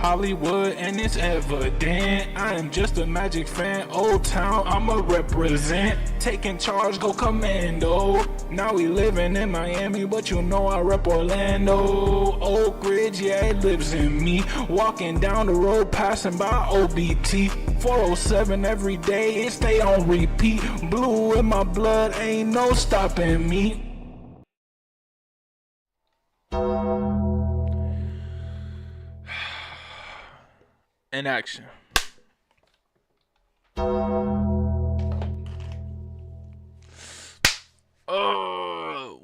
Hollywood and it's evident. I am just a Magic fan, Old Town, I'ma represent. Taking charge, go commando. Now we living in Miami, but you know I rep Orlando. Oak Ridge, yeah, it lives in me. Walking down the road, passing by OBT. 407 every day, it stay on repeat. Blue in my blood, ain't no stopping me. In action.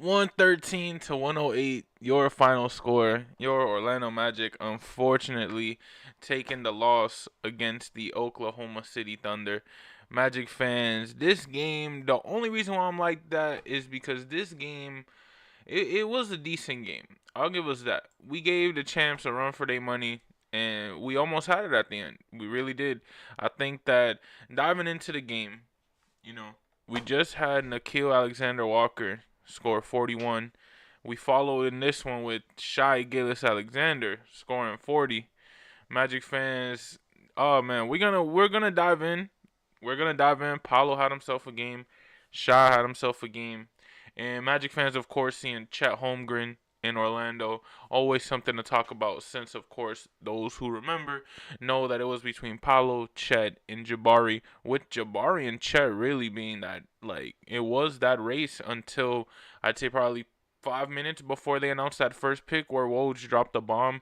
113 to 108, your final score. Your Orlando Magic, unfortunately, taking the loss against the Oklahoma City Thunder. Magic fans, this game, the only reason why I'm like that is because this game, it was a decent game. I'll give us that. We gave the champs a run for their money, and we almost had it at the end. We really did. I think that diving into the game, you know, we just had Nickeil Alexander-Walker score 41. We followed in this one with Shai Gilgeous-Alexander scoring 40. Magic fans, oh man, we're gonna dive in. We're gonna dive in. Paolo had himself a game. Shai had himself a game. And Magic fans, of course, seeing Chet Holmgren in Orlando, always something to talk about since, of course, those who remember know that it was between Paolo, Chet, and Jabari, with Jabari and Chet really being that, like, it was that race until, I'd say, probably 5 minutes before they announced that first pick where Woj dropped the bomb.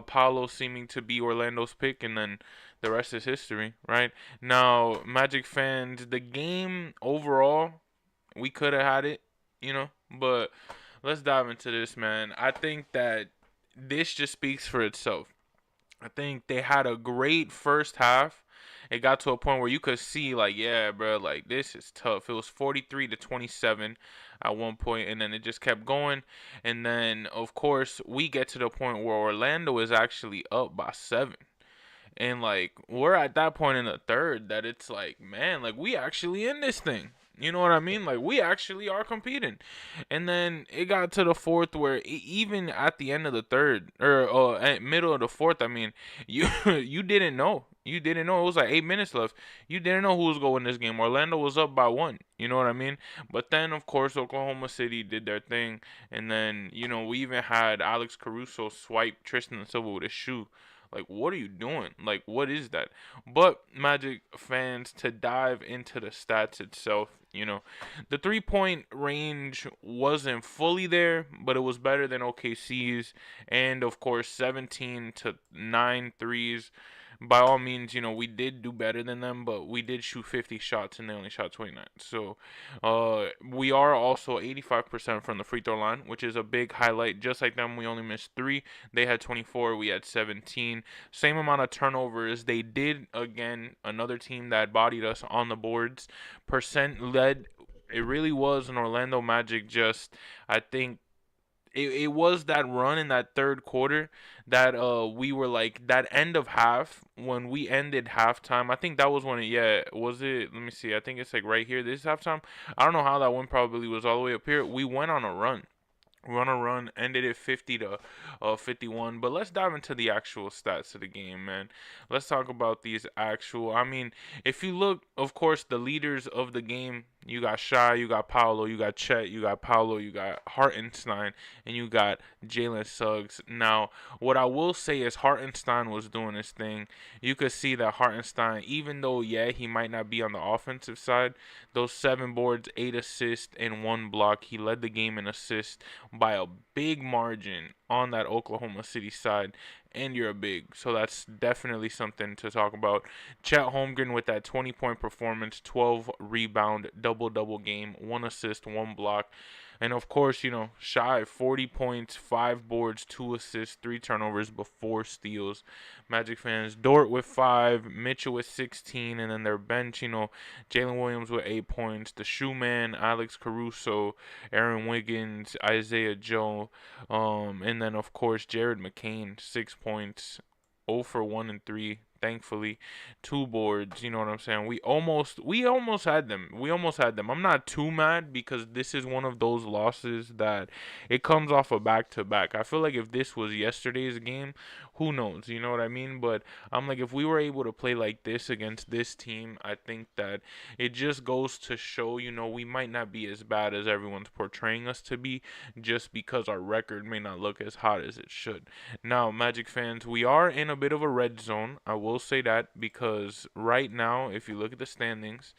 Paolo seeming to be Orlando's pick, and then the rest is history, right? Now, Magic fans, the game overall, we could have had it, but let's dive into this, man. I think that this just speaks for itself. I think they had a great first half. It got to a point where you could see, like, yeah, bro, like, this is tough. It was 43 to 27 at one point, and then it just kept going. And then, of course, we get to the point where Orlando is actually up by 7. And, like, we're at that point in the third that it's like, man, like, we actually in this thing. You know what I mean? Like, we actually are competing. And then it got to the fourth where even at the end of the third, or at middle of the fourth, I mean, you you didn't know. You didn't know. It was like 8 minutes left. You didn't know who was going to win this game. Orlando was up by 1. You know what I mean? But then, of course, Oklahoma City did their thing. And then, we even had Alex Caruso swipe Tristan Silva with a shoe. Like, what are you doing? Like, what is that? But Magic fans, to dive into the stats itself, the 3-point range wasn't fully there, but it was better than OKC's. And, of course, 17 to 9 threes. By all means, we did do better than them, but we did shoot 50 shots and they only shot 29. So, we are also 85% from the free throw line, which is a big highlight. Just like them, we only missed 3. They had 24. We had 17. Same amount of turnovers. They did, again, another team that bodied us on the boards. Percent led. It really was an Orlando Magic just, I think, it was that run in that third quarter that we were like that end of half when we ended halftime. I think that was when was it? Let me see. I think it's like right here. This halftime. I don't know how that one probably was all the way up here. We went on a run. Ended it 50 to 51. But let's dive into the actual stats of the game, man. Let's talk about these actual. I mean, if you look, of course, the leaders of the game, you got Shai, you got Paolo, you got Chet, you got Paolo, you got Hartenstein, and you got Jalen Suggs. Now, what I will say is Hartenstein was doing his thing. You could see that Hartenstein, even though, he might not be on the offensive side, those 7 boards, 8 assists, and 1 block, he led the game in assists by a big margin on that Oklahoma City side, and you're a big, so that's definitely something to talk about. Chet Holmgren with that 20-point performance, 12 rebound, double game, 1 assist, 1 block. And of course, Shai, 40 points, 5 boards, 2 assists, 3 turnovers, but 4 steals. Magic fans, Dort with 5, Mitchell with 16, and then their bench, Jalen Williams with 8 points, the shoe man, Alex Caruso, Aaron Wiggins, Isaiah Joe, and then of course Jared McCain, 6 points, 0 for 1 and 3, thankfully. 2 boards, you know what I'm saying? We almost had them. We almost had them. I'm not too mad because this is one of those losses that it comes off a back to back. I feel like if this was yesterday's game, who knows, you know what I mean? But I'm like, if we were able to play like this against this team, I think that it just goes to show, we might not be as bad as everyone's portraying us to be, just because our record may not look as hot as it should. Now, Magic fans, we are in a bit of a red zone. I will say that because right now, if you look at the standings,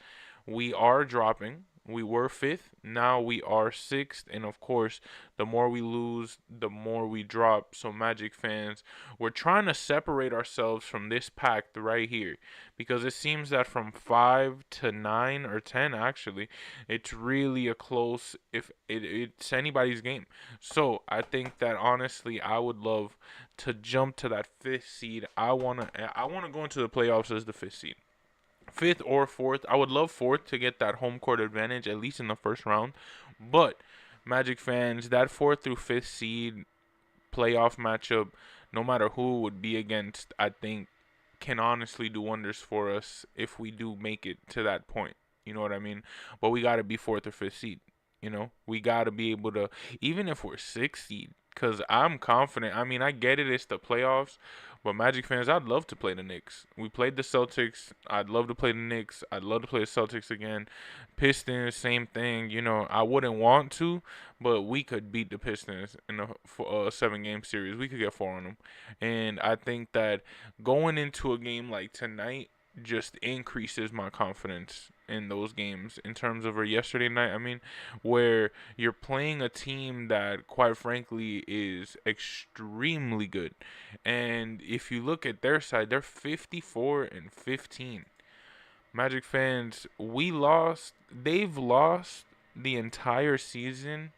we are dropping. We were fifth. Now we are sixth. And of course, the more we lose, the more we drop. So, Magic fans, we're trying to separate ourselves from this pact right here because it seems that from 5 to 9 or 10, actually, it's really a close, if it's anybody's game. So, I think that honestly, I would love to jump to that fifth seed. I wanna go into the playoffs as the fifth seed, fifth or fourth. I would love fourth to get that home court advantage at least in the first round. But Magic fans, that fourth through fifth seed playoff matchup, no matter who it would be against, I think can honestly do wonders for us if we do make it to that point. You know what I mean? But we got to be fourth or fifth seed. We got to be able to, even if we're sixth seed, because I'm confident. I mean, I get it, it's the playoffs, but Magic fans, I'd love to play the Knicks. We played the Celtics. I'd love to play the Knicks. I'd love to play the Celtics again. Pistons, same thing. I wouldn't want to, but we could beat the Pistons in a 7-game series. We could get 4 on them. And I think that going into a game like tonight just increases my confidence in those games in terms of yesterday night. I mean, where you're playing a team that, quite frankly, is extremely good. And if you look at their side, they're 54-15. Magic fans, they've lost the entire season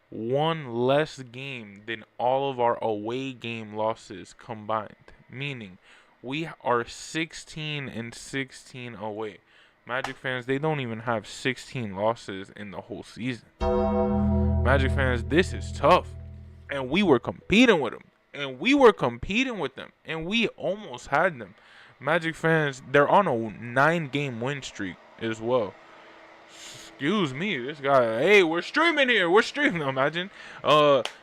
one less game than all of our away game losses combined. Meaning, we are 16-16 away. Magic fans, they don't even have 16 losses in the whole season. Magic fans, this is tough. And we were competing with them. And we were competing with them. And we almost had them. Magic fans, they're on a 9-game win streak as well. Excuse me, this guy. Hey, we're streaming here. We're streaming. Imagine.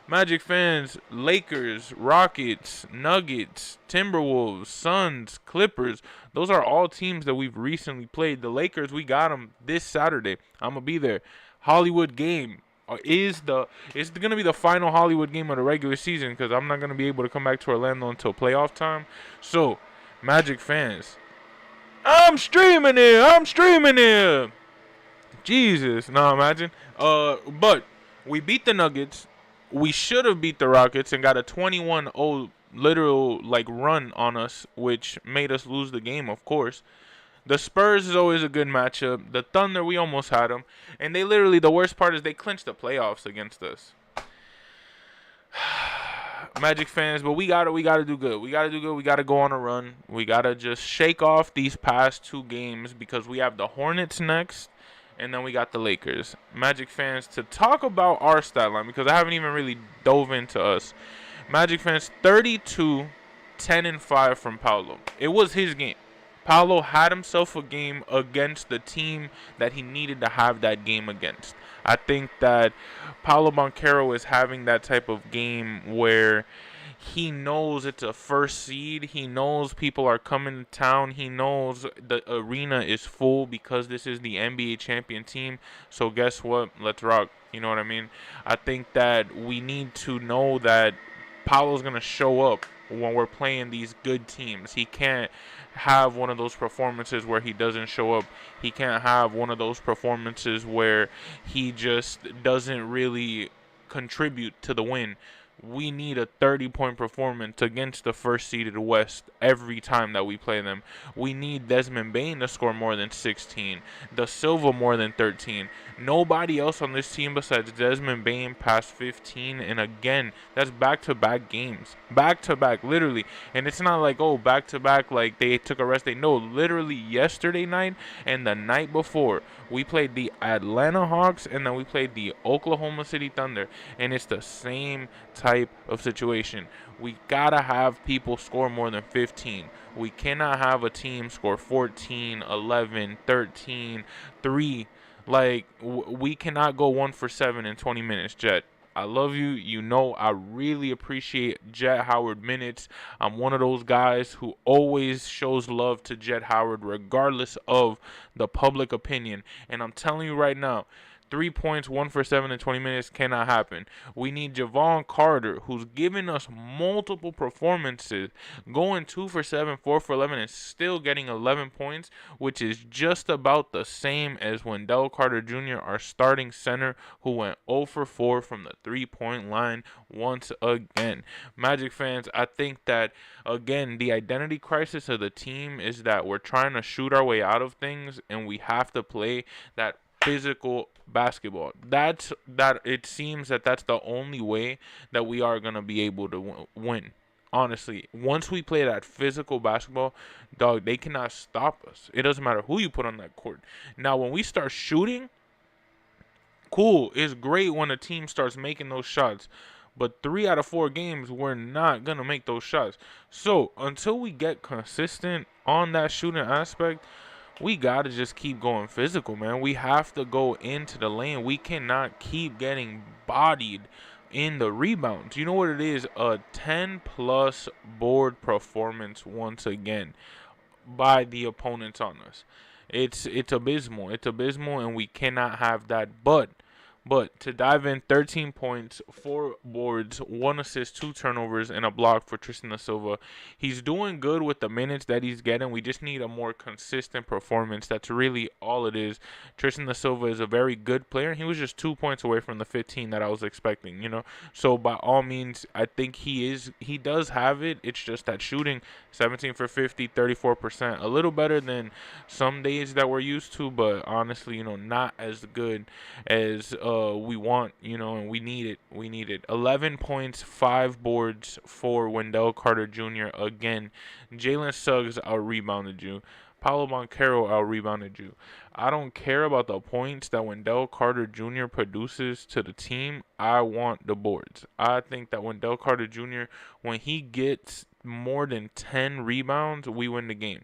Magic fans, Lakers, Rockets, Nuggets, Timberwolves, Suns, Clippers. Those are all teams that we've recently played. The Lakers, we got them this Saturday. I'm gonna be there. Hollywood game is gonna be the final Hollywood game of the regular season because I'm not gonna be able to come back to Orlando until playoff time. So, Magic fans, I'm streaming here. I'm streaming here. Jesus, no, imagine. But we beat the Nuggets. We should have beat the Rockets and got a 21-0 literal run on us, which made us lose the game, of course. The Spurs is always a good matchup. The Thunder, we almost had them, and the worst part is they clinched the playoffs against us. Magic fans, but we gotta do good. We gotta do good. We gotta go on a run. We gotta just shake off these past 2 games because we have the Hornets next. And then we got the Lakers. Magic fans, to talk about our stat line, because I haven't even really dove into us. Magic fans, 32, 10-5 from Paolo. It was his game. Paolo had himself a game against the team that he needed to have that game against. I think that Paolo Banchero is having that type of game where he knows it's a first seed. He knows people are coming to town. He knows the arena is full because this is the NBA champion team. So guess what? Let's rock. You know what I mean? I think that we need to know that Paolo's going to show up when we're playing these good teams. He can't have one of those performances where he doesn't show up. He can't have one of those performances where he just doesn't really contribute to the win. We need a 30-point performance against the first seeded West every time that we play them. We need Desmond Bane to score more than 16, Da Silva more than 13. Nobody else on this team besides Desmond Bane past 15, and again, that's back-to-back games. Back-to-back, literally. And it's not like, back-to-back, like they took a rest day. No, literally yesterday night and the night before, we played the Atlanta Hawks and then we played the Oklahoma City Thunder, and it's the same type type of situation. We gotta have people score more than 15. We cannot have a team score 14, 11, 13, 3. Like, we cannot go 1 for 7 in 20 minutes, Jet. I love you. You know, I really appreciate Jet Howard minutes. I'm one of those guys who always shows love to Jet Howard, regardless of the public opinion. And I'm telling you right now, 3 points, 1 for 7 in 20 minutes cannot happen. We need Javon Carter, who's given us multiple performances, going 2 for 7, 4 for 11, and still getting 11 points, which is just about the same as Wendell Carter Jr., our starting center, who went 0 for 4 from the 3-point line once again. Magic fans, I think that, again, the identity crisis of the team is that we're trying to shoot our way out of things, and we have to play that physical basketball. It seems that that's the only way that we are going to be able to win. Honestly, once we play that physical basketball, dog, they cannot stop us. It doesn't matter who you put on that court. Now, when we start shooting, cool. It's great when a team starts making those shots. But 3 out of 4 games, we're not going to make those shots. So, until we get consistent on that shooting aspect, we gotta just keep going physical, man. We have to go into the lane. We cannot keep getting bodied in the rebounds. You know what it is? A 10-plus board performance once again by the opponents on us. It's abysmal. It's abysmal, and we cannot have that. But to dive in, 13 points, 4 boards, 1 assist, 2 turnovers, and a block for Tristan da Silva. He's doing good with the minutes that he's getting. We just need a more consistent performance. That's really all it is. Tristan da Silva is a very good player, and he was just 2 points away from the 15 that I was expecting, you know? So by all means, I think he does have it. It's just that shooting, 17 for 50, 34%. A little better than some days that we're used to, but honestly, not as good as we want, and we need it. We need it. 11 points, 5 boards for Wendell Carter Jr. Again, Jalen Suggs out-rebounded you. Paolo Banchero out-rebounded you. I don't care about the points that Wendell Carter Jr. produces to the team. I want the boards. I think that Wendell Carter Jr., when he gets more than 10 rebounds, we win the game.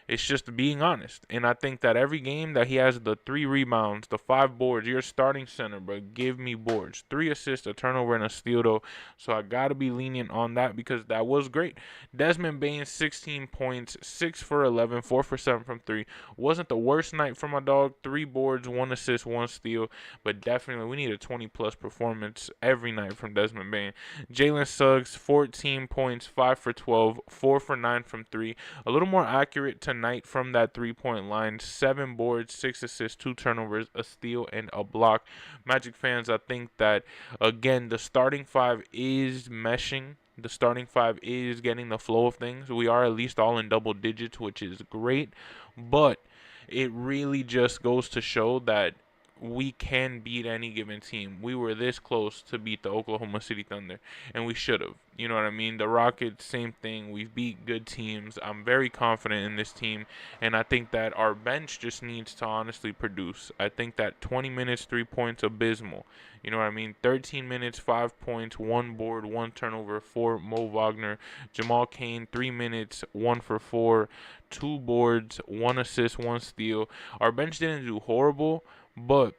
It's just being honest. And I think that every game that he has the 3 rebounds, the 5 boards, you're a starting center, but give me boards. 3 assists, a turnover, and a steal, though. So I got to be lenient on that because that was great. Desmond Bane, 16 points, 6 for 11, 4 for 7 from 3. Wasn't the worst night for my dog. 3 boards, 1 assist, 1 steal. But definitely we need a 20-plus performance every night from Desmond Bane. Jalen Suggs, 14 points, 5 for 12, 4 for 9 from 3. A little more accurate tonight from that 3-point line. 7 boards, 6 assists, 2 turnovers, a steal, and a block. Magic fans, I think that, again, the starting 5 is meshing. The starting 5 is getting the flow of things. We are at least all in double digits, which is great. But it really just goes to show that we can beat any given team. We were this close to beat the Oklahoma City Thunder, and we should have. You know what I mean? The Rockets, same thing. We've beat good teams. I'm very confident in this team, and I think that our bench just needs to honestly produce. I think that 20 minutes, 3 points, abysmal. You know what I mean? 13 minutes, 5 points, 1 board, 1 turnover for Mo Wagner. Jamal Cain, 3 minutes, 1 for 4, 2 boards, 1 assist, 1 steal. Our bench didn't do horrible, but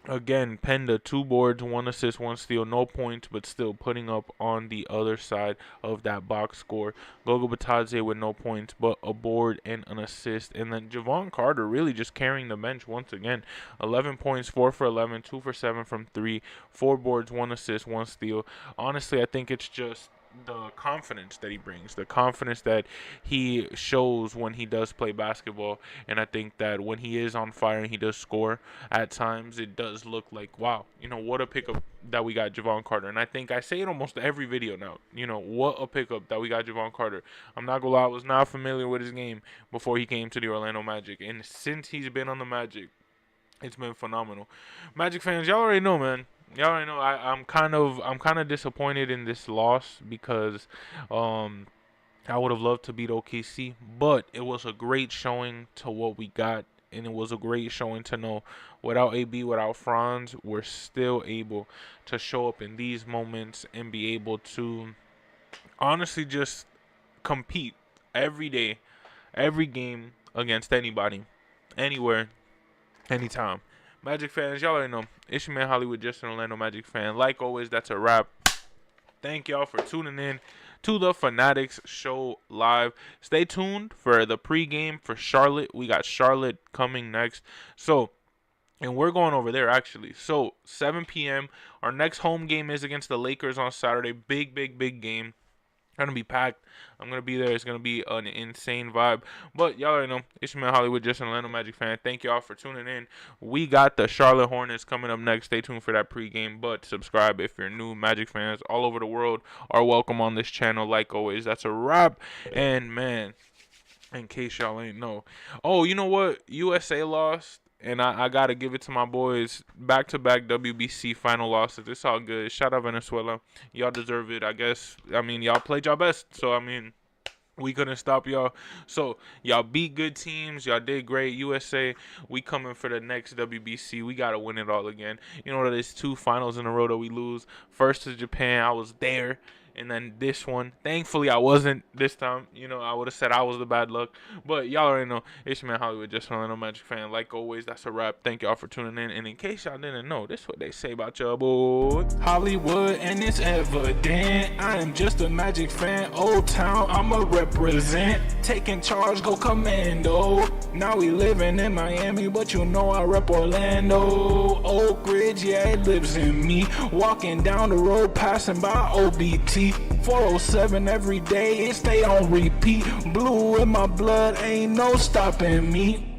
again, Penda, 2 boards, 1 assist, 1 steal, no points, but still putting up on the other side of that box score. Gogo Batadze with no points, but a board and an assist. And then Javon Carter really just carrying the bench once again. 11 points, 4 for 11, 2 for 7 from 3, 4 boards, 1 assist, 1 steal. Honestly, I think it's just the confidence that he brings, the confidence that he shows when he does play basketball. And I think that when he is on fire and he does score at times, it does look like, wow, what a pickup that we got Javon Carter. And I think I say it almost every video now, what a pickup that we got Javon Carter. I'm not gonna lie, I was not familiar with his game before he came to the Orlando Magic, and since he's been on the Magic, it's been phenomenal. Magic fans, y'all already know, man. Y'all already know. I'm kind of disappointed in this loss because I would have loved to beat OKC, but it was a great showing to what we got and it was a great showing to know without AB, without Franz, we're still able to show up in these moments and be able to honestly just compete every day, every game against anybody, anywhere, anytime. Magic fans, y'all already know. It's your man Hollywood, just an Orlando Magic fan. Like always, that's a wrap. Thank y'all for tuning in to the Fannattics show live. Stay tuned for the pregame for Charlotte. We got Charlotte coming next. So, and we're going over there actually. So, 7 p.m. Our next home game is against the Lakers on Saturday. Big, big, big game. Gonna be packed. I'm gonna be there. It's gonna be an insane vibe. But y'all already know, it's your man Hollywood, just an Orlando Magic fan. Thank y'all for tuning in. We got the Charlotte Hornets coming up next. Stay tuned for that pregame. But subscribe if you're new. Magic fans all over the world are welcome on this channel. Like always, that's a wrap. And man, in case y'all ain't know, oh, you know what? USA lost. And I got to give it to my boys. Back-to-back WBC final losses. It's all good. Shout out Venezuela. Y'all deserve it, I guess. I mean, y'all played y'all best. So, I mean, we couldn't stop y'all. So, y'all beat good teams. Y'all did great. USA, we coming for the next WBC. We got to win it all again. You know, there's 2 finals in a row that we lose. First to Japan. I was there. And then this one, thankfully I wasn't this time. You know, I would have said I was the bad luck. But y'all already know, it's your man Hollywood, just an Orlando Magic fan. Like always, that's a wrap. Thank y'all for tuning in. And in case y'all didn't know, this is what they say about y'all, boy. Hollywood, and it's evident. I am just a Magic fan. Old Town, I'ma represent. Taking charge, go commando. Now we living in Miami, but you know I rep Orlando. Oak Ridge, yeah, it lives in me. Walking down the road, passing by OBT. 407 every day, it stay on repeat. Blue in my blood, ain't no stopping me.